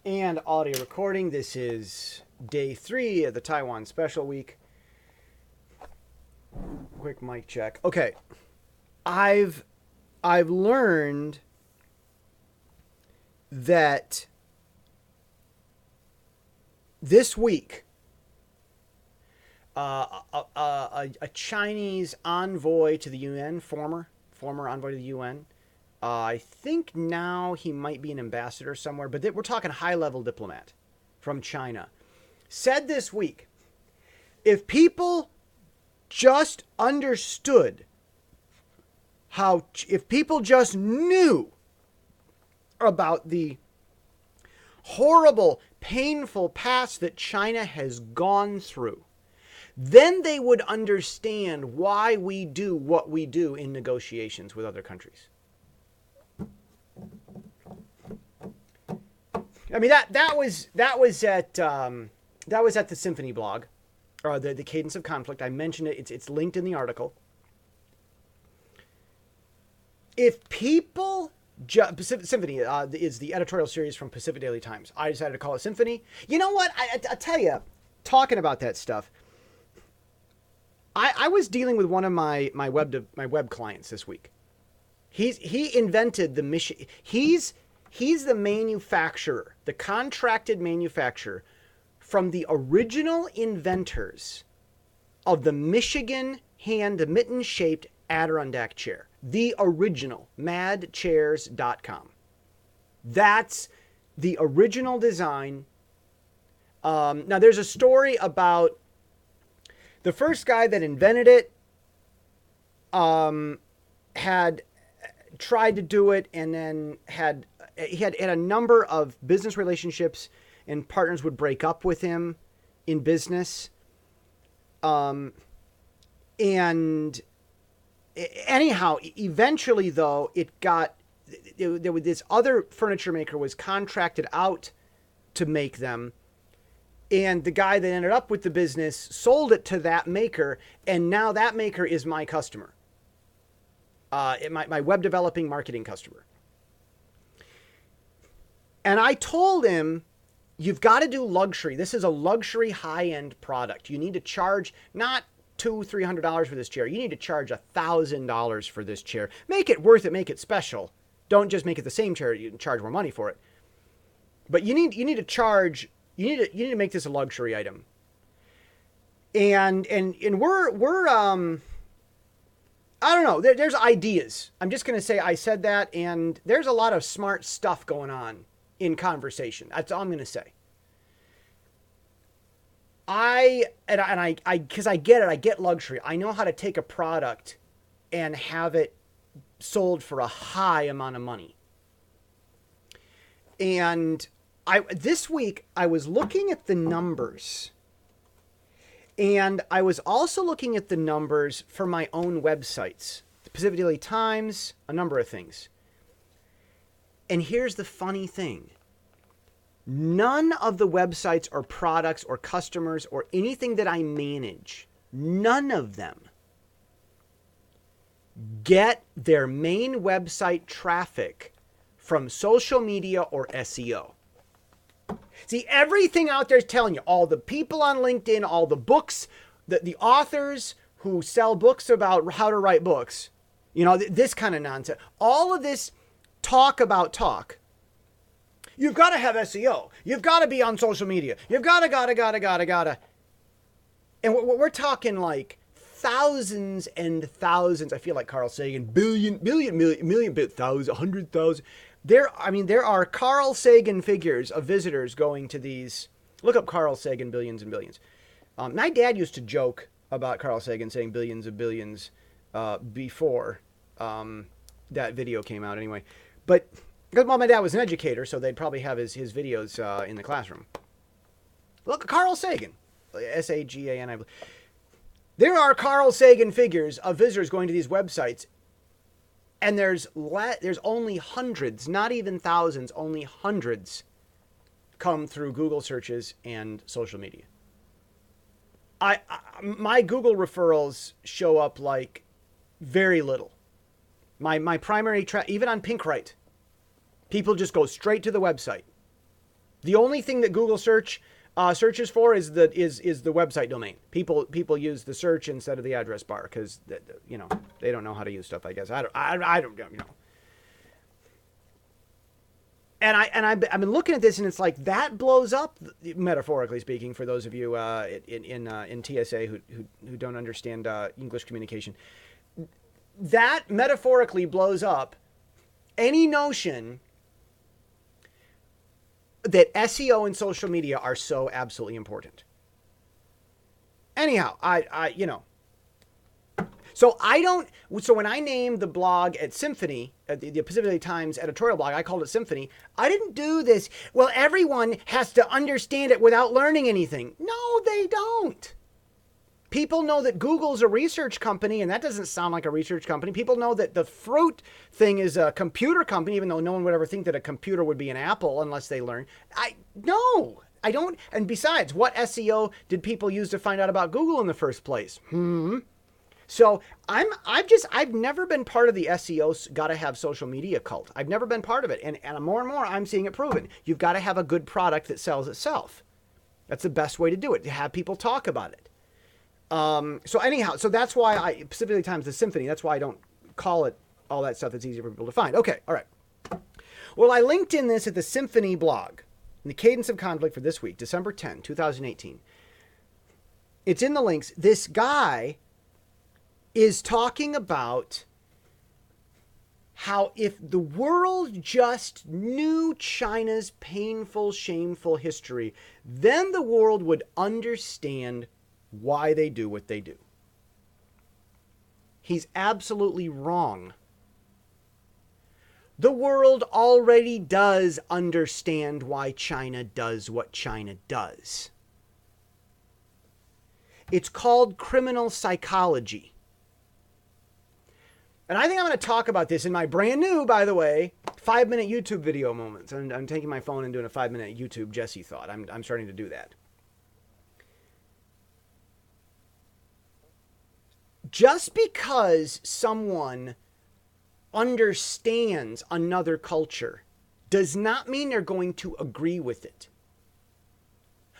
and audio recording. This is day 3 of the Taiwan Special week. Quick mic check. Okay. I've learned that this week a Chinese envoy to the UN, former envoy to the UN, I think now he might be an ambassador somewhere, but we're talking high-level diplomat from China, said this week, if people just understood if people just knew about the horrible, painful past that China has gone through, then they would understand why we do what we do in negotiations with other countries. I mean, that was at the Symphony blog, or the Cadence of Conflict. I mentioned it. It's linked in the article. If people Symphony is the editorial series from Pacific Daily Times. I decided to call it Symphony. You know what? I tell you, talking about that stuff, I was dealing with one of my web clients this week. He invented the mission. He's the manufacturer, the contracted manufacturer from the original inventors of the Michigan hand mitten shaped Adirondack chair. The original, madchairs.com. That's the original design. Now, there's a story about the first guy that invented it had tried to do it, and then had a number of business relationships, and partners would break up with him in business. And anyhow, eventually, though, this other furniture maker was contracted out to make them. And the guy that ended up with the business sold it to that maker. And now that maker is my customer. My web developing marketing customer. And I told him, you've got to do luxury. This is a luxury high-end product. You need to charge not $200-$300 for this chair. You need to charge $1,000 for this chair. Make it worth it. Make it special. Don't just make it the same chair. You can charge more money for it. But you need to charge. You need to make this a luxury item. And we're I don't know. There's ideas. I'm just gonna say I said that, and there's a lot of smart stuff going on in conversation. That's all I'm gonna say. Because I get it. I get luxury. I know how to take a product and have it sold for a high amount of money. And this week I was looking at the numbers, and I was also looking at the numbers for my own websites, the Pacific Daily Times, a number of things. And here's the funny thing. None of the websites or products or customers or anything that I manage, none of them get their main website traffic from social media or SEO. See, everything out there is telling you, all the people on LinkedIn, all the books, the authors who sell books about how to write books, this kind of nonsense. All of this talk about talk. You've got to have SEO. You've got to be on social media. You've got to. And we're talking like thousands and thousands. I feel like Carl Sagan, million, thousand, 100,000. There are Carl Sagan figures of visitors going to these. Look up Carl Sagan, billions and billions. My dad used to joke about Carl Sagan saying billions of billions before that video came out anyway. But because my dad was an educator, so they'd probably have his videos in the classroom. Look, Carl Sagan, Sagan, I believe. There are Carl Sagan figures of visitors going to these websites, and there's only hundreds, not even thousands, only hundreds come through Google searches and social media. My Google referrals show up like very little. My primary even on Pinkwright, people just go straight to the website. The only thing that Google searches for is the website domain. People use the search instead of the address bar because they don't know how to use stuff. I guess I don't And I've been looking at this, and it's like that blows up, metaphorically speaking, for those of you in TSA who don't understand English communication. That metaphorically blows up any notion that SEO and social media are so absolutely important. Anyhow, So when I named the blog at Symphony, the Pacific Times editorial blog, I called it Symphony. I didn't do this, well, everyone has to understand it without learning anything. No, they don't. People know that Google's a research company, and that doesn't sound like a research company. People know that the fruit thing is a computer company, even though no one would ever think that a computer would be an Apple unless they learn. No, I don't. And besides, what SEO did people use to find out about Google in the first place? So I've never been part of the SEO gotta have social media cult. I've never been part of it. And more and more I'm seeing it proven. You've got to have a good product that sells itself. That's the best way to do it, to have people talk about it. So that's why Pacific Times the Symphony, that's why I don't call it all that stuff that's easy for people to find. Okay, all right. Well, I linked in this at the Symphony blog, in the Cadence of Conflict for this week, December 10, 2018. It's in the links. This guy is talking about how if the world just knew China's painful, shameful history, then the world would understand why they do what they do. He's absolutely wrong. The world already does understand why China does what China does. It's called criminal psychology. And I think I'm going to talk about this in my brand new, by the way, 5-minute YouTube video moments. I'm taking my phone and doing a 5-minute YouTube Jesse thought. I'm starting to do that. Just because someone understands another culture does not mean they're going to agree with it.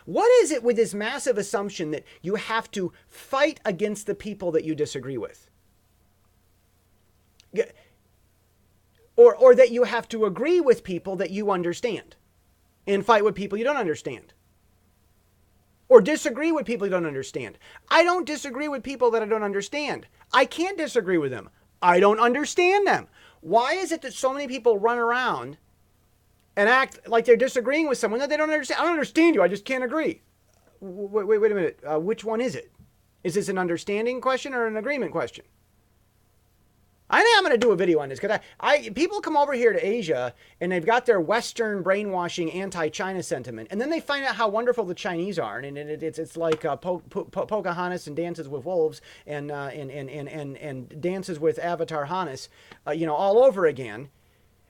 What is it with this massive assumption that you have to fight against the people that you disagree with? Or that you have to agree with people that you understand and fight with people you don't understand? Or disagree with people you don't understand? I don't disagree with people that I don't understand. I can't disagree with them. I don't understand them. Why is it that so many people run around and act like they're disagreeing with someone that they don't understand? I don't understand you. I just can't agree. Wait a minute. Which one is it? Is this an understanding question or an agreement question? I think I'm going to do a video on this because people come over here to Asia and they've got their Western brainwashing anti-China sentiment, and then they find out how wonderful the Chinese are, and it's like Pocahontas and Dances with Wolves and Dances with Avatar Hannes, all over again,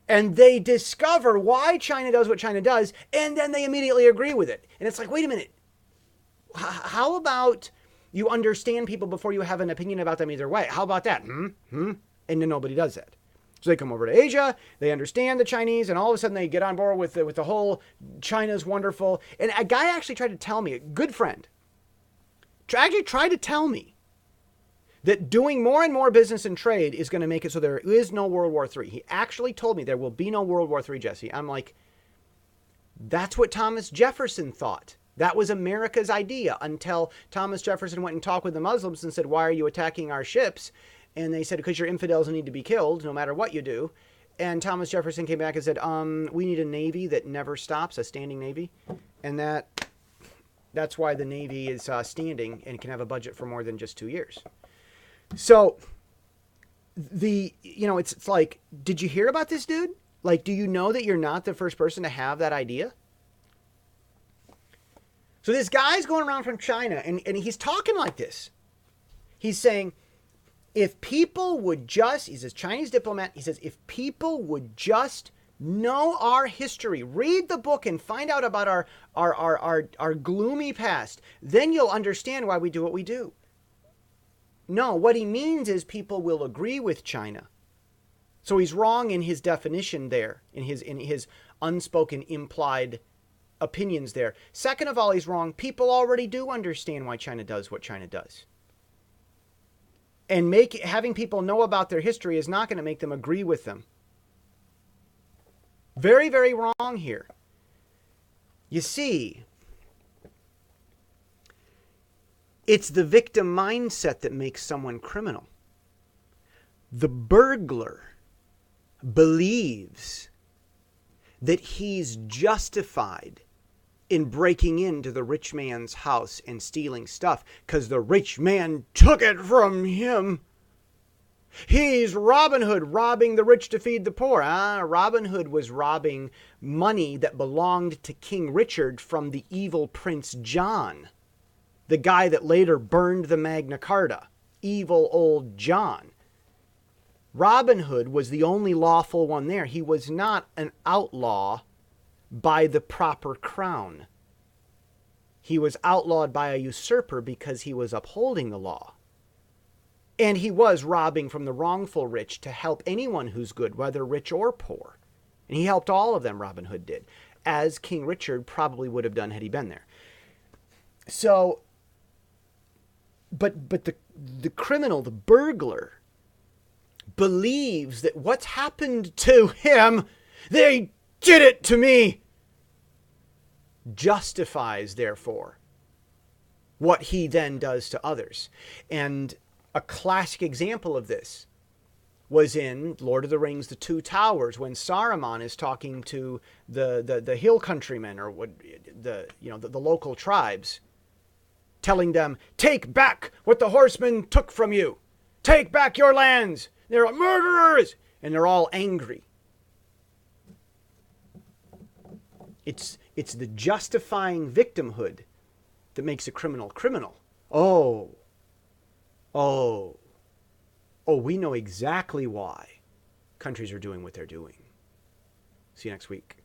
and they discover why China does what China does, and then they immediately agree with it, and it's like, wait a minute, how about you understand people before you have an opinion about them either way? How about that? And then nobody does that. So they come over to Asia, they understand the Chinese, and all of a sudden they get on board with the whole China's wonderful. And a guy actually tried to tell me, a good friend, actually tried to tell me that doing more and more business and trade is going to make it so there is no World War III. He actually told me there will be no World War III, Jesse. I'm like, that's what Thomas Jefferson thought. That was America's idea until Thomas Jefferson went and talked with the Muslims and said, why are you attacking our ships? And they said, because your infidels need to be killed no matter what you do. And Thomas Jefferson came back and said, we need a navy that never stops, a standing navy. And that's why the Navy is standing and can have a budget for more than just 2 years. So it's like, did you hear about this dude? Like, do you know that you're not the first person to have that idea? So this guy's going around from China and he's talking like this. He's saying, if people would just, he's a Chinese diplomat, he says, if people would just know our history, read the book and find out about our gloomy past, then you'll understand why we do what we do. No, what he means is people will agree with China. So he's wrong in his definition there, in his unspoken implied opinions there. Second of all, he's wrong. People already do understand why China does what China does. And having people know about their history is not going to make them agree with them. Very, very wrong here. You see, it's the victim mindset that makes someone criminal. The burglar believes that he's justified in breaking into the rich man's house and stealing stuff because the rich man took it from him. He's Robin Hood, robbing the rich to feed the poor. Robin Hood was robbing money that belonged to King Richard from the evil Prince John, the guy that later burned the Magna Carta. Evil old John. Robin Hood was the only lawful one there. He was not an outlaw by the proper crown. He was outlawed by a usurper because he was upholding the law. And he was robbing from the wrongful rich to help anyone who's good, whether rich or poor. And he helped all of them, Robin Hood did, as King Richard probably would have done had he been there. So, but the criminal, the burglar, believes that what's happened to him, they did it to me, justifies, therefore, what he then does to others. And a classic example of this was in Lord of the Rings, The Two Towers, when Saruman is talking to the hill countrymen, or what the local tribes, telling them, take back what the horsemen took from you. Take back your lands. They're murderers. And they're all angry. It's the justifying victimhood that makes a criminal criminal. Oh, we know exactly why countries are doing what they're doing. See you next week.